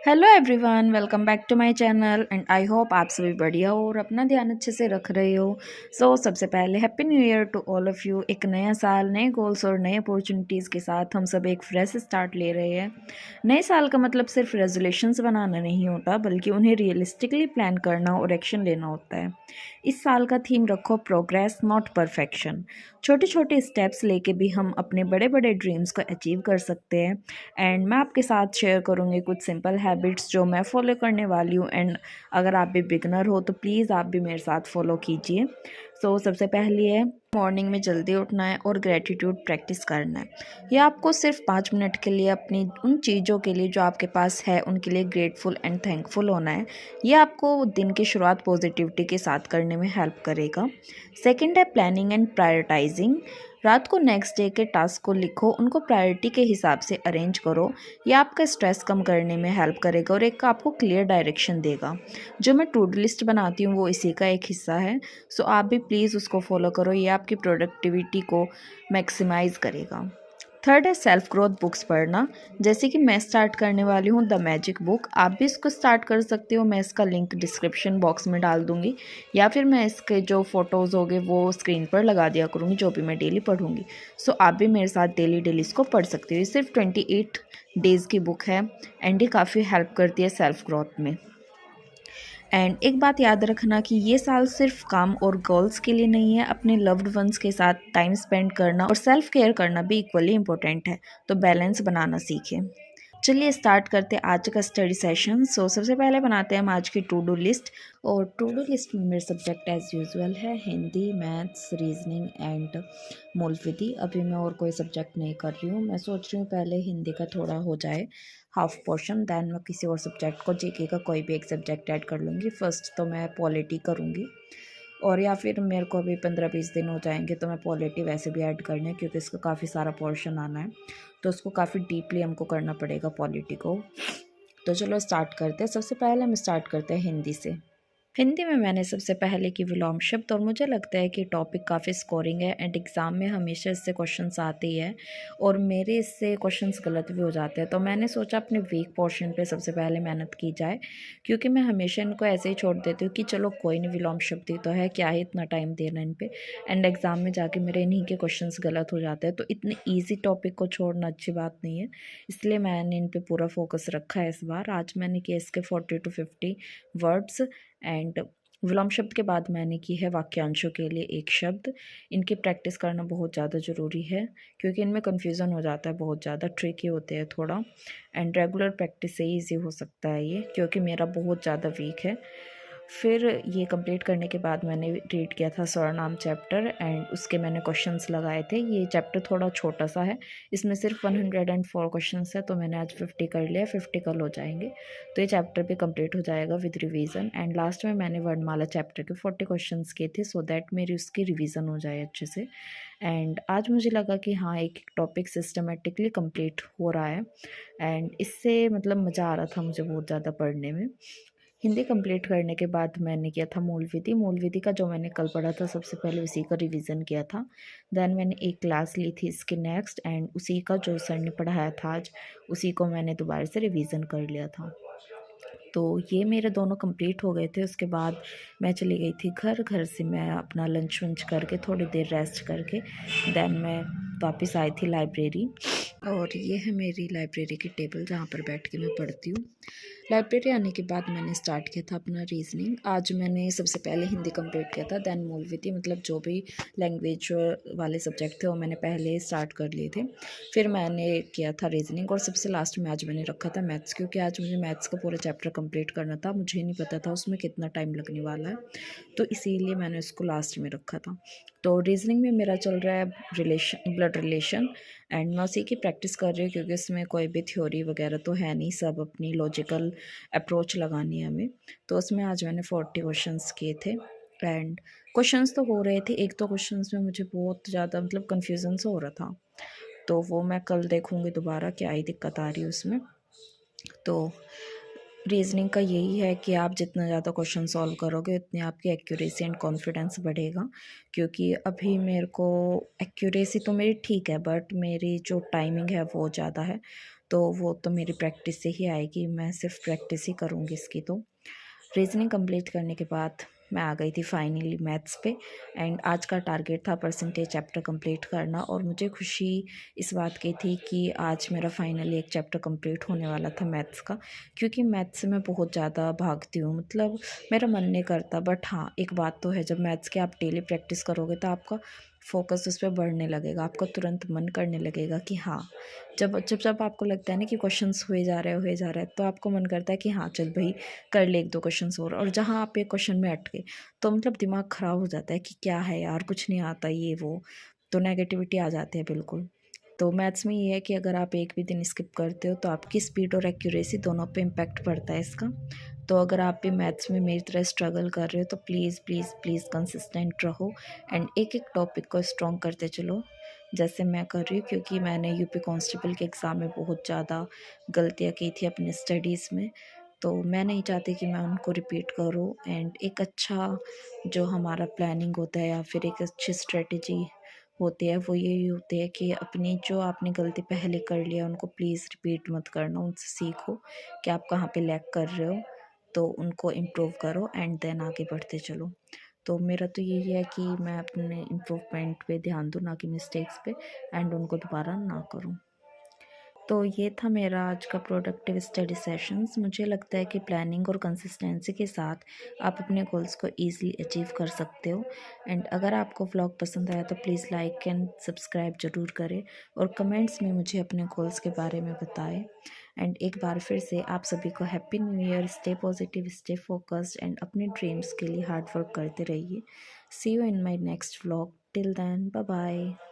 Hello everyone, welcome back to my channel and I hope आप सभी बढ़िया हो और अपना ध्यान अच्छे से रख रहे हो। सबसे पहले happy new year to all of you. एक नया साल, नए गोल्स और नए अपॉर्चुनिटीज़ के साथ हम सब एक फ्रेश स्टार्ट ले रहे हैं। नए साल का मतलब सिर्फ रेजोल्यूशंस बनाना नहीं होता, बल्कि उन्हें रियलिस्टिकली प्लान करना और एक्शन लेना होता है। इस साल का थीम रखो प्रोग्रेस नॉट परफेक्शन। छोटे छोटे स्टेप्स लेके भी हम अपने बड़े बड़े ड्रीम्स को अचीव कर सकते हैं। एंड मैं आपके साथ शेयर करूँगी कुछ सिंपल हैबिट्स जो मैं फॉलो करने वाली हूँ। एंड अगर आप भी बिगनर हो तो प्लीज़ आप भी मेरे साथ फॉलो कीजिए। सबसे पहली है मॉर्निंग में जल्दी उठना है और ग्रेटिट्यूड प्रैक्टिस करना है। ये आपको सिर्फ 5 मिनट के लिए अपनी उन चीज़ों के लिए जो आपके पास है उनके लिए ग्रेटफुल एंड थैंकफुल होना है। ये आपको दिन की शुरुआत पॉजिटिविटी के साथ करने में हेल्प करेगा। सेकंड है प्लानिंग एंड प्रायोरिटाइजिंग। रात को नेक्स्ट डे के टास्क को लिखो, उनको प्रायोरिटी के हिसाब से अरेंज करो। ये आपका स्ट्रेस कम करने में हेल्प करेगा और एक आपको क्लियर डायरेक्शन देगा। जो मैं टू डू लिस्ट बनाती हूँ वो इसी का एक हिस्सा है। आप भी प्लीज़ उसको फॉलो करो, ये आपकी प्रोडक्टिविटी को मैक्सिमाइज़ करेगा। थर्ड है सेल्फ ग्रोथ बुक्स पढ़ना। जैसे कि मैं स्टार्ट करने वाली हूँ द मैजिक बुक, आप भी इसको स्टार्ट कर सकते हो। मैं इसका लिंक डिस्क्रिप्शन बॉक्स में डाल दूँगी, या फिर मैं इसके जो फ़ोटोज़ होंगे वो स्क्रीन पर लगा दिया करूँगी, जो भी मैं डेली पढ़ूँगी। आप भी मेरे साथ डेली डेली इसको पढ़ सकते हो। ये सिर्फ 28 डेज़ की बुक है एंड ये काफ़ी हेल्प करती है सेल्फ ग्रोथ में। एंड एक बात याद रखना कि ये साल सिर्फ काम और गोल्स के लिए नहीं है, अपने लव्ड वंस के साथ टाइम स्पेंड करना और सेल्फ केयर करना भी इक्वली इम्पोर्टेंट है। तो बैलेंस बनाना सीखें। चलिए स्टार्ट करते हैं आज का स्टडी सेशन। सबसे पहले बनाते हैं हम आज की टू डू लिस्ट। और टू डू लिस्ट में मेरे सब्जेक्ट एज यूजुअल है हिंदी, मैथ्स, रीजनिंग एंड मौलवी। अभी मैं और कोई सब्जेक्ट नहीं कर रही हूँ। मैं सोच रही हूँ पहले हिंदी का थोड़ा हो जाए हाफ पोर्शन, दैन मैं किसी और सब्जेक्ट को जीके का कोई भी एक सब्जेक्ट ऐड कर लूँगी। फर्स्ट तो मैं पॉलिटी करूँगी, और या फिर मेरे को अभी 15-20 दिन हो जाएंगे तो मैं पॉलिटी वैसे भी ऐड करना है, क्योंकि इसका काफ़ी सारा पोर्शन आना है तो उसको काफ़ी डीपली हमको करना पड़ेगा पॉलिटी को। तो चलो स्टार्ट करते हैं। सबसे पहले हम स्टार्ट करते हैं हिंदी से। हिंदी में मैंने सबसे पहले की विलोम शब्द, और मुझे लगता है कि टॉपिक काफ़ी स्कोरिंग है एंड एग्ज़ाम में हमेशा इससे क्वेश्चंस आते ही है, और मेरे इससे क्वेश्चंस गलत भी हो जाते हैं। तो मैंने सोचा अपने वीक पोर्शन पे सबसे पहले मेहनत की जाए, क्योंकि मैं हमेशा इनको ऐसे ही छोड़ देती हूँ कि चलो कोई नहीं, विलोम शब्द ही तो है, क्या ही इतना टाइम देना इन पे। एंड एग्ज़ाम में जाके मेरे इन्हीं के क्वेश्चन गलत हो जाते हैं, तो इतने ईजी टॉपिक को छोड़ना अच्छी बात नहीं है। इसलिए मैंने इन पर पूरा फोकस रखा है इस बार। आज मैंने किया इसके 40 to 50 वर्ड्स। एंड विलोम शब्द के बाद मैंने की है वाक्यांशों के लिए एक शब्द। इनकी प्रैक्टिस करना बहुत ज़्यादा ज़रूरी है, क्योंकि इनमें कन्फ्यूज़न हो जाता है, बहुत ज़्यादा ट्रिकी होते हैं थोड़ा। एंड रेगुलर प्रैक्टिस से ईजी हो सकता है ये, क्योंकि मेरा बहुत ज़्यादा वीक है। फिर ये कंप्लीट करने के बाद मैंने रीड किया था सर्वनाम चैप्टर, एंड उसके मैंने क्वेश्चंस लगाए थे। ये चैप्टर थोड़ा छोटा सा है, इसमें सिर्फ 104 क्वेश्चंस है, तो मैंने आज 50 कर लिया, 50 कल हो जाएंगे। तो ये चैप्टर भी कंप्लीट हो जाएगा विद रिवीजन। एंड लास्ट में मैंने वर्णमाला चैप्टर के 40 क्वेश्चंस किए थे, सो दैट मेरी उसकी रिवीजन हो जाए अच्छे से। एंड आज मुझे लगा कि हाँ, एक टॉपिक सिस्टमेटिकली कंप्लीट हो रहा है, एंड इससे मतलब मज़ा आ रहा था मुझे बहुत ज़्यादा पढ़ने में। हिंदी कंप्लीट करने के बाद मैंने किया था मूल विधि का जो मैंने कल पढ़ा था, सबसे पहले उसी का रिवीजन किया था। देन मैंने एक क्लास ली थी इसके नेक्स्ट, एंड उसी का जो सर ने पढ़ाया था आज, उसी को मैंने दोबारा से रिवीजन कर लिया था। तो ये मेरे दोनों कंप्लीट हो गए थे। उसके बाद मैं चली गई थी घर से मैं अपना लंच वंच करके थोड़ी देर रेस्ट करके देन मैं वापस आई थी लाइब्रेरी। और ये है मेरी लाइब्रेरी की टेबल, जहाँ पर बैठ के मैं पढ़ती हूँ। लाइब्रेरी आने के बाद मैंने स्टार्ट किया था अपना रीजनिंग। आज मैंने सबसे पहले हिंदी कंप्लीट किया था, दैन मूलविधि, मतलब जो भी लैंग्वेज वाले सब्जेक्ट थे वो मैंने पहले स्टार्ट कर लिए थे। फिर मैंने किया था रीजनिंग, और सबसे लास्ट में आज मैंने रखा था मैथ्स, क्योंकि आज मुझे मैथ्स का पूरा चैप्टर कंप्लीट करना था। मुझे नहीं पता था उसमें कितना टाइम लगने वाला है, तो इसीलिए मैंने उसको लास्ट में रखा था। तो रीजनिंग में मेरा चल रहा है ब्लड रिलेशन, एंड मैं उसी की प्रैक्टिस कर रही हूँ, क्योंकि इसमें कोई भी थ्योरी वगैरह तो है नहीं, सब अपनी लॉजिकल अप्रोच लगानी है हमें। तो उसमें आज मैंने 40 क्वेश्चंस किए थे। एंड क्वेश्चंस तो हो रहे थे, एक तो क्वेश्चंस में मुझे बहुत ज़्यादा मतलब कन्फ्यूज़न सा हो रहा था, तो वो मैं कल देखूँगी दोबारा क्या ही दिक्कत आ रही है उसमें। तो रीजनिंग का यही है कि आप जितना ज़्यादा क्वेश्चन सॉल्व करोगे उतनी आपकी एक्यूरेसी एंड कॉन्फिडेंस बढ़ेगा। क्योंकि अभी मेरे को एक्यूरेसी तो मेरी ठीक है, बट मेरी जो टाइमिंग है वो ज़्यादा है, तो वो तो मेरी प्रैक्टिस से ही आएगी, मैं सिर्फ प्रैक्टिस ही करूँगी इसकी। तो रीजनिंग कंप्लीट करने के बाद मैं आ गई थी फाइनली मैथ्स पे। एंड आज का टारगेट था परसेंटेज चैप्टर कंप्लीट करना, और मुझे खुशी इस बात की थी कि आज मेरा फाइनली एक चैप्टर कंप्लीट होने वाला था मैथ्स का। क्योंकि मैथ्स से मैं बहुत ज़्यादा भागती हूँ, मतलब मेरा मन नहीं करता। बट हाँ, एक बात तो है, जब मैथ्स की आप डेली प्रैक्टिस करोगे तो आपका फोकस उस पर बढ़ने लगेगा, आपका तुरंत मन करने लगेगा कि हाँ, जब जब जब आपको लगता है ना कि क्वेश्चंस हुए जा रहे हैं, तो आपको मन करता है कि हाँ चल भाई कर ले एक दो क्वेश्चंस और जहाँ आप एक क्वेश्चन में अटके तो मतलब दिमाग ख़राब हो जाता है कि क्या है यार, कुछ नहीं आता ये वो, तो नेगेटिविटी आ जाती है बिल्कुल। तो मैथ्स में ये है कि अगर आप एक भी दिन स्किप करते हो तो आपकी स्पीड और एक्यूरेसी दोनों पे इम्पैक्ट पड़ता है इसका। तो अगर आप भी मैथ्स में मेरी तरह स्ट्रगल कर रहे हो तो प्लीज़ प्लीज़ प्लीज़ कंसिस्टेंट रहो, एंड एक एक टॉपिक को स्ट्रॉन्ग करते चलो जैसे मैं कर रही हूँ। क्योंकि मैंने यूपी कांस्टेबल के एग्ज़ाम में बहुत ज़्यादा गलतियाँ की थी अपने स्टडीज़ में, तो मैं नहीं चाहती कि मैं उनको रिपीट करूँ। एंड एक अच्छा जो हमारा प्लानिंग होता है या फिर एक अच्छी स्ट्रेटजी होती है वो यही होती है कि अपनी जो आपने गलती पहले कर लिया उनको प्लीज़ रिपीट मत करना, उनसे सीखो कि आप कहाँ पे लैग कर रहे हो, तो उनको इम्प्रूव करो एंड देन आगे बढ़ते चलो। तो मेरा तो यही है कि मैं अपने इम्प्रूवमेंट पे ध्यान दूँ, ना कि मिस्टेक्स पे, एंड उनको दोबारा ना करूँ। तो ये था मेरा आज का प्रोडक्टिव स्टडी सेशंस। मुझे लगता है कि प्लानिंग और कंसिस्टेंसी के साथ आप अपने गोल्स को ईज़िली अचीव कर सकते हो। एंड अगर आपको व्लॉग पसंद आया तो प्लीज़ लाइक एंड सब्सक्राइब ज़रूर करें, और कमेंट्स में मुझे अपने गोल्स के बारे में बताएं। एंड एक बार फिर से आप सभी को happy new year. Stay positive, stay focused, and अपने ड्रीम्स के लिए हार्ड वर्क करते रहिए। See you in my next vlog. Till then, bye bye.